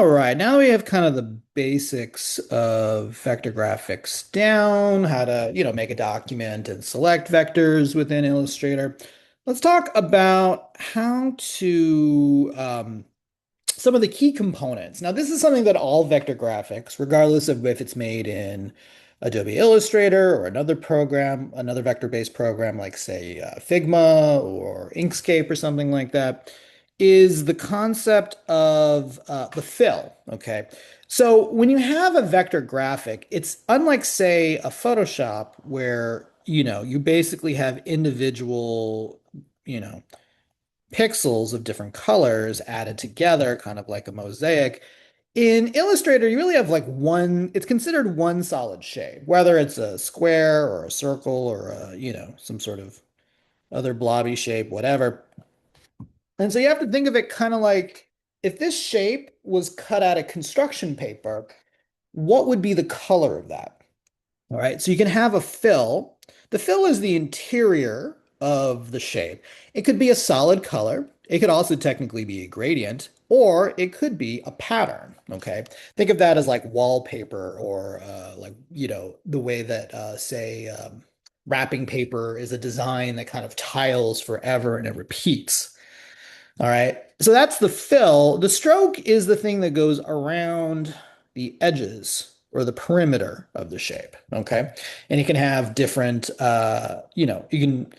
All right, now we have kind of the basics of vector graphics down, how to, make a document and select vectors within Illustrator. Let's talk about how to some of the key components. Now, this is something that all vector graphics, regardless of if it's made in Adobe Illustrator or another program, another vector-based program like, say, Figma or Inkscape or something like that, is the concept of the fill. Okay. So when you have a vector graphic, it's unlike, say, a Photoshop where, you basically have individual, you know, pixels of different colors added together, kind of like a mosaic. In Illustrator, you really have like one, it's considered one solid shape, whether it's a square or a circle or some sort of other blobby shape, whatever. And so you have to think of it kind of like if this shape was cut out of construction paper, what would be the color of that? All right, so you can have a fill. The fill is the interior of the shape. It could be a solid color. It could also technically be a gradient, or it could be a pattern. Okay, think of that as like wallpaper, or like the way that say wrapping paper is a design that kind of tiles forever and it repeats. All right. So that's the fill. The stroke is the thing that goes around the edges or the perimeter of the shape. Okay. And you can have different, you can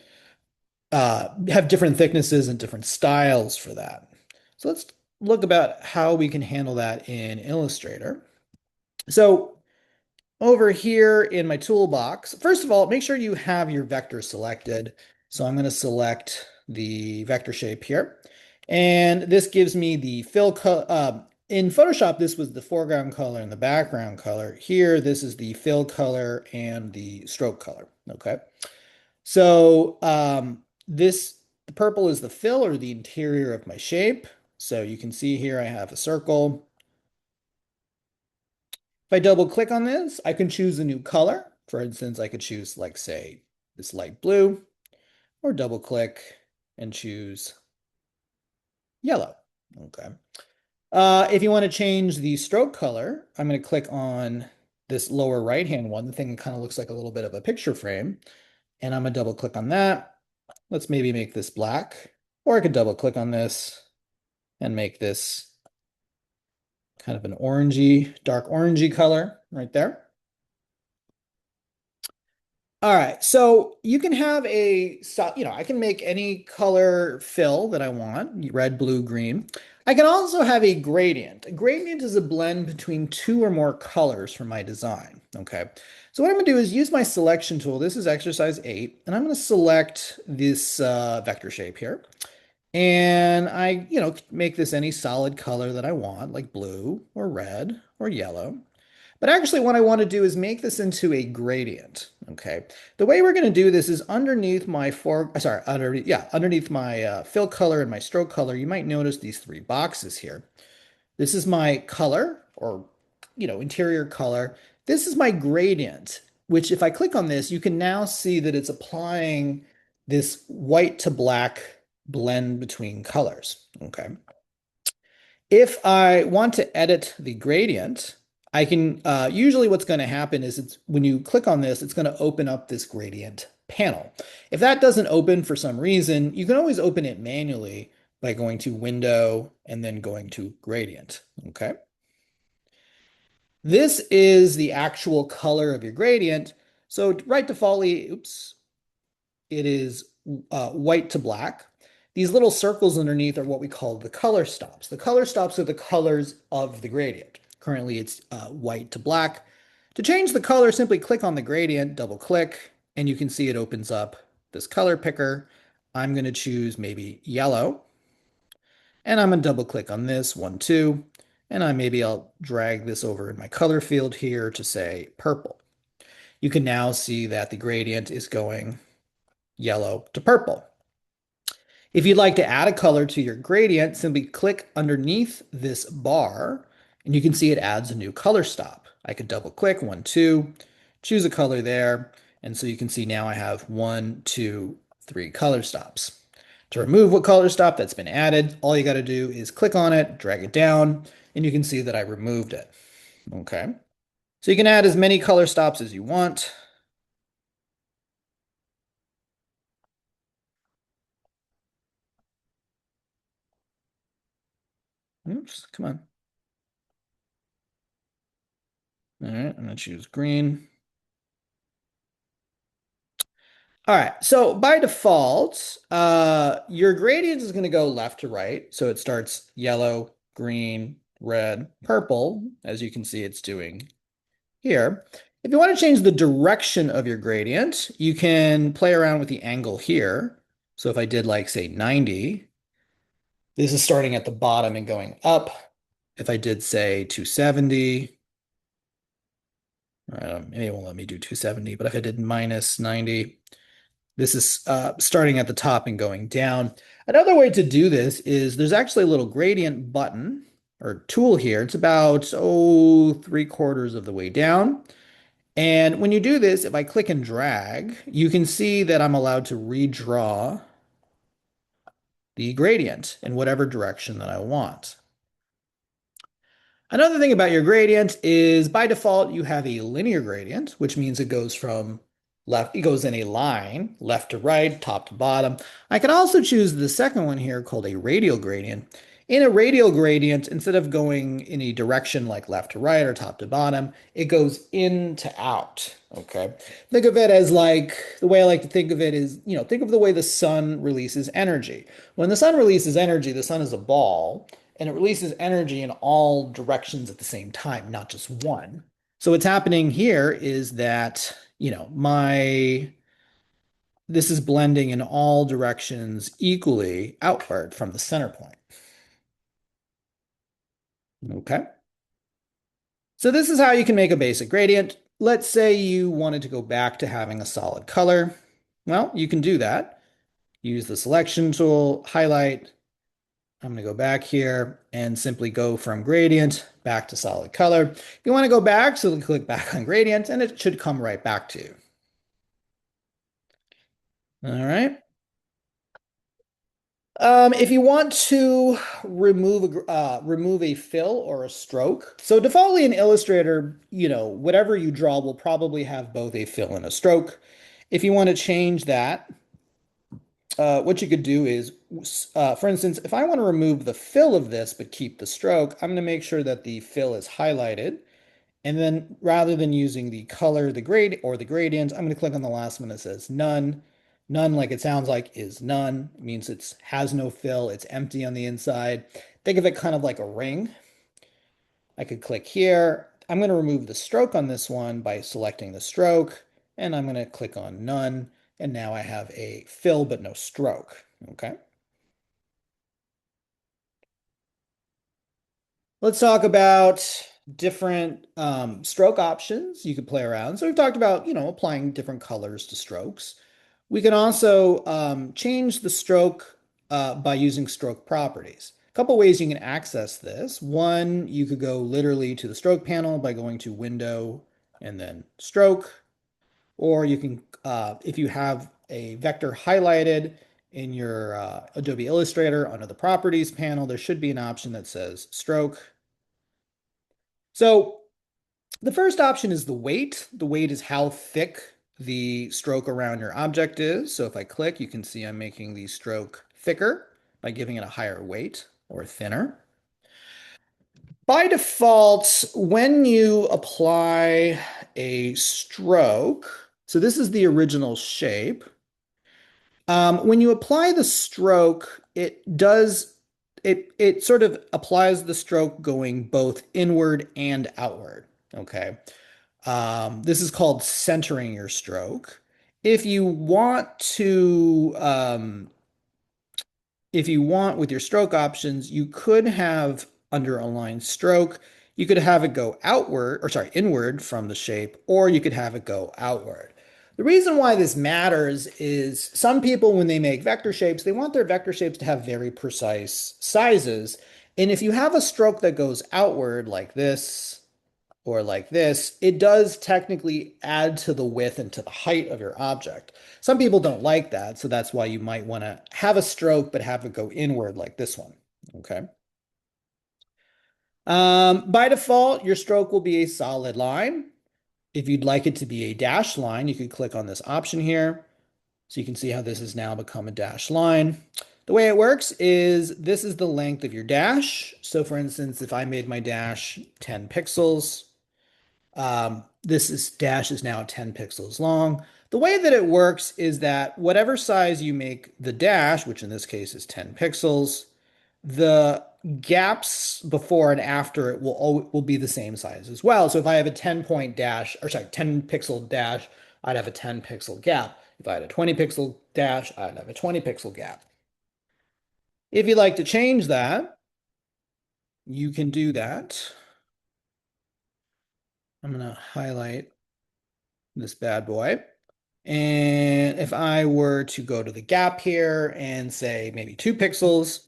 have different thicknesses and different styles for that. So let's look about how we can handle that in Illustrator. So over here in my toolbox, first of all, make sure you have your vector selected. So I'm going to select the vector shape here. And this gives me the fill color. In Photoshop, this was the foreground color and the background color. Here, this is the fill color and the stroke color. Okay. So the purple is the fill or the interior of my shape. So you can see here I have a circle. If I double click on this, I can choose a new color. For instance, I could choose, like, say, this light blue, or double click and choose yellow. Okay. If you want to change the stroke color, I'm going to click on this lower right-hand one, the thing that kind of looks like a little bit of a picture frame, and I'm going to double click on that. Let's maybe make this black, or I could double click on this and make this kind of an orangey, dark orangey color right there. All right, so you can have I can make any color fill that I want, red, blue, green. I can also have a gradient. A gradient is a blend between two or more colors for my design, okay? So what I'm gonna do is use my selection tool. This is exercise 8, and I'm gonna select this vector shape here. And I, make this any solid color that I want, like blue or red or yellow. But actually what I want to do is make this into a gradient, okay? The way we're going to do this is underneath my underneath my fill color and my stroke color, you might notice these three boxes here. This is my color or, interior color. This is my gradient, which if I click on this, you can now see that it's applying this white to black blend between colors, okay? If I want to edit the gradient, I can, usually what's going to happen is it's when you click on this, it's going to open up this gradient panel. If that doesn't open for some reason, you can always open it manually by going to Window and then going to Gradient, okay? This is the actual color of your gradient. So right defaultly, oops, it is white to black. These little circles underneath are what we call the color stops. The color stops are the colors of the gradient. Currently, it's white to black. To change the color, simply click on the gradient, double click, and you can see it opens up this color picker. I'm going to choose maybe yellow, and I'm going to double click on this one, two, and I'll drag this over in my color field here to say purple. You can now see that the gradient is going yellow to purple. If you'd like to add a color to your gradient, simply click underneath this bar and you can see it adds a new color stop. I could double click, one, two, choose a color there. And so you can see now I have one, two, three color stops. To remove what color stop that's been added, all you got to do is click on it, drag it down, and you can see that I removed it. Okay. So you can add as many color stops as you want. Oops, come on. All right, I'm gonna choose green. All right, so by default, your gradient is going to go left to right. So it starts yellow, green, red, purple, as you can see it's doing here. If you want to change the direction of your gradient, you can play around with the angle here. So if I did like, say, 90, this is starting at the bottom and going up. If I did, say, 270, maybe it won't let me do 270, but if I did minus 90, this is starting at the top and going down. Another way to do this is there's actually a little gradient button or tool here. It's about, oh, 3/4 of the way down. And when you do this, if I click and drag, you can see that I'm allowed to redraw the gradient in whatever direction that I want. Another thing about your gradient is by default, you have a linear gradient, which means it goes from left, it goes in a line, left to right, top to bottom. I can also choose the second one here called a radial gradient. In a radial gradient, instead of going in a direction like left to right or top to bottom, it goes in to out. Okay. Think of it as like the way I like to think of it is, think of the way the sun releases energy. When the sun releases energy, the sun is a ball and it releases energy in all directions at the same time, not just one. So what's happening here is that, my this is blending in all directions equally outward from the center point. Okay. So this is how you can make a basic gradient. Let's say you wanted to go back to having a solid color. Well, you can do that. Use the selection tool, highlight. I'm going to go back here and simply go from gradient back to solid color. If you want to go back, so click back on gradient and it should come right back to you. All right. If you want to remove a fill or a stroke, so defaultly in Illustrator, whatever you draw will probably have both a fill and a stroke. If you want to change that, what you could do is, for instance, if I want to remove the fill of this but keep the stroke, I'm going to make sure that the fill is highlighted. And then rather than using the color, the grade, or the gradient, I'm going to click on the last one that says none. None, like it sounds like, is none. It means it has no fill. It's empty on the inside. Think of it kind of like a ring. I could click here. I'm going to remove the stroke on this one by selecting the stroke, and I'm going to click on none. And now I have a fill but no stroke. Okay. Let's talk about different stroke options you could play around. So we've talked about, applying different colors to strokes. We can also change the stroke by using stroke properties. A couple ways you can access this. One, you could go literally to the stroke panel by going to Window and then Stroke, or you can, if you have a vector highlighted in your Adobe Illustrator under the Properties panel, there should be an option that says Stroke. So the first option is the weight. The weight is how thick the stroke around your object is. So if I click, you can see I'm making the stroke thicker by giving it a higher weight or thinner. By default, when you apply a stroke, so this is the original shape. When you apply the stroke, it sort of applies the stroke going both inward and outward. Okay. This is called centering your stroke. If you want to, if you want with your stroke options, you could have under align stroke, you could have it go outward, or sorry, inward from the shape, or you could have it go outward. The reason why this matters is some people, when they make vector shapes, they want their vector shapes to have very precise sizes. And if you have a stroke that goes outward like this, or like this, it does technically add to the width and to the height of your object. Some people don't like that, so that's why you might want to have a stroke but have it go inward like this one. Okay. By default, your stroke will be a solid line. If you'd like it to be a dashed line, you could click on this option here. So you can see how this has now become a dashed line. The way it works is this is the length of your dash. So for instance, if I made my dash 10 pixels, this is dash is now 10 pixels long. The way that it works is that whatever size you make the dash, which in this case is 10 pixels, the gaps before and after it will be the same size as well. So if I have a 10 point dash, or sorry, 10 pixel dash, I'd have a 10 pixel gap. If I had a 20 pixel dash, I'd have a 20 pixel gap. If you'd like to change that, you can do that. I'm going to highlight this bad boy. And if I were to go to the gap here and say maybe 2 pixels,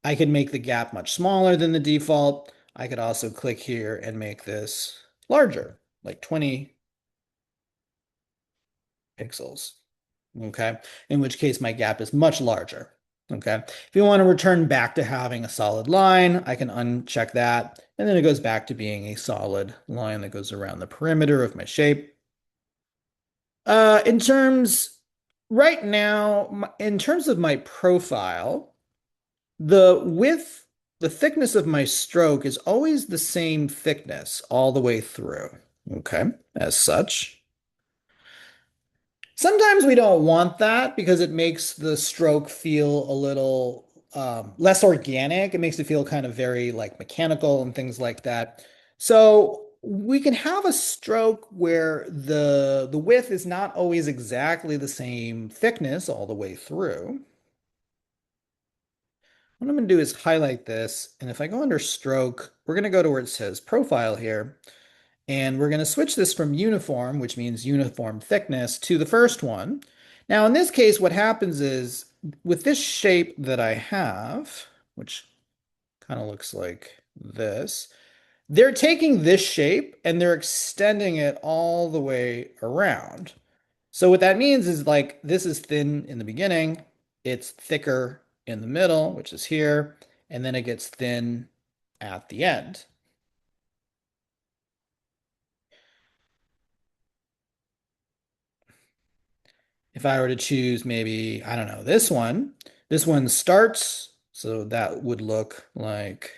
I could make the gap much smaller than the default. I could also click here and make this larger, like 20 pixels. Okay. In which case my gap is much larger. Okay. If you want to return back to having a solid line, I can uncheck that. And then it goes back to being a solid line that goes around the perimeter of my shape. In terms, right now, in terms of my profile, the width, the thickness of my stroke is always the same thickness all the way through. Okay, as such. Sometimes we don't want that because it makes the stroke feel a little less organic. It makes it feel kind of very like mechanical and things like that. So we can have a stroke where the width is not always exactly the same thickness all the way through. What I'm going to do is highlight this, and if I go under stroke, we're going to go to where it says profile here. And we're going to switch this from uniform, which means uniform thickness, to the first one. Now, in this case, what happens is with this shape that I have, which kind of looks like this, they're taking this shape and they're extending it all the way around. So what that means is like this is thin in the beginning, it's thicker in the middle, which is here, and then it gets thin at the end. If I were to choose maybe, I don't know, this one starts, so that would look like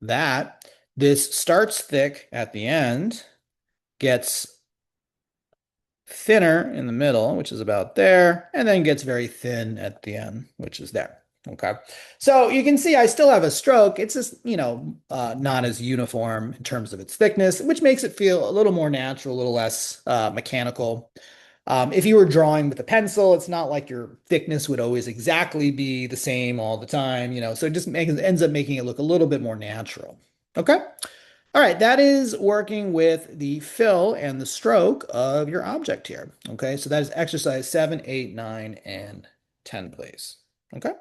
that. This starts thick at the end, gets thinner in the middle, which is about there, and then gets very thin at the end, which is there. Okay. So you can see I still have a stroke. It's just, not as uniform in terms of its thickness, which makes it feel a little more natural, a little less mechanical. If you were drawing with a pencil, it's not like your thickness would always exactly be the same all the time, so it just ends up making it look a little bit more natural. Okay. All right, that is working with the fill and the stroke of your object here. Okay, so that is exercise 7, 8, 9, and 10, please. Okay.